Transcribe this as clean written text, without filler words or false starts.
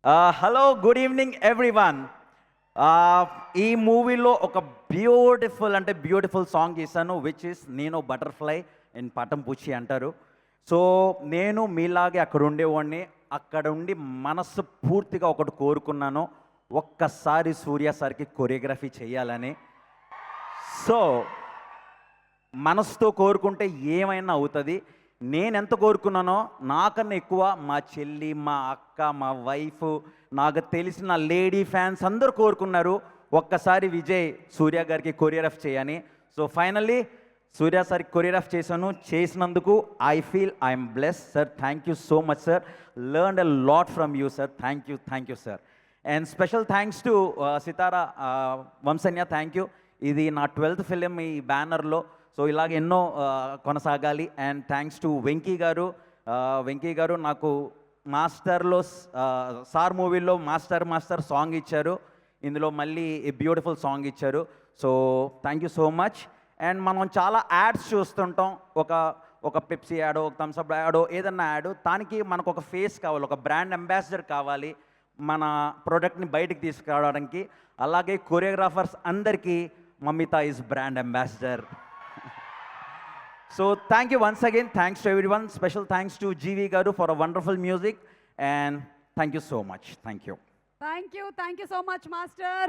Hello good evening everyone. ఈ మూవీలో ఒక బ్యూటిఫుల్ సాంగ్ చేశాను, విచ్ ఇస్ నేను బటర్ఫ్లై ఇన్ పటం పూచి అంటారు. సో నేను మీలాగే అక్కడ ఉండేవాడిని. అక్కడ ఉండి మనస్సు పూర్తిగా ఒకటి కోరుకున్నాను, ఒక్కసారి సూర్య సార్కి కొరియోగ్రఫీ చేయాలని. సో మనసుతో కోరుకుంటే ఏమైనా అవుతుంది. నేను ఎంత కోరుకున్నానో నాకన్నా ఎక్కువ మా చెల్లి, మా అక్క, మా వైఫ్, నాకు తెలిసిన లేడీ ఫ్యాన్స్ అందరూ కోరుకున్నారు ఒక్కసారి విజయ్ సూర్య గారికి కొరియోగ్రాఫ్ చేయని. సో ఫైనల్లీ సూర్య సార్కి కొరియోగ్రాఫ్ చేసినందుకు I feel I'm bless sir. Thank you so much sir. Learn a lot from you sir. Thank you sir. And special thanks to Sitara Vanshanya. Thank you. ఇది నా 12th film ఈ బ్యానర్లో. So ఇలాగ ఎన్నో కొనసాగాలి. And thanks to Venky గారు నాకు మాస్టర్లో sir మూవీలో మాస్టర్ సాంగ్ ఇచ్చారు, ఇందులో మళ్ళీ బ్యూటిఫుల్ సాంగ్ ఇచ్చారు. So thank you so much. And మనం చాలా యాడ్స్ చూస్తుంటాం, ఒక పెప్సీ యాడో, ఒక థమ్స్అప్ యాడో, ఏదన్నా యాడ్, దానికి మనకు ఒక ఫేస్ కావాలి, ఒక బ్రాండ్ అంబాసిడర్ కావాలి మన ప్రోడక్ట్ని బయటికి తీసుకురావడానికి. అలాగే కొరియోగ్రాఫర్స్ అందరికీ Mamitha is brand ambassador. So thank you once again. Thanks to everyone. Special thanks to GV Garu for a wonderful music, and thank you so much. Thank you. Thank you so much, Master.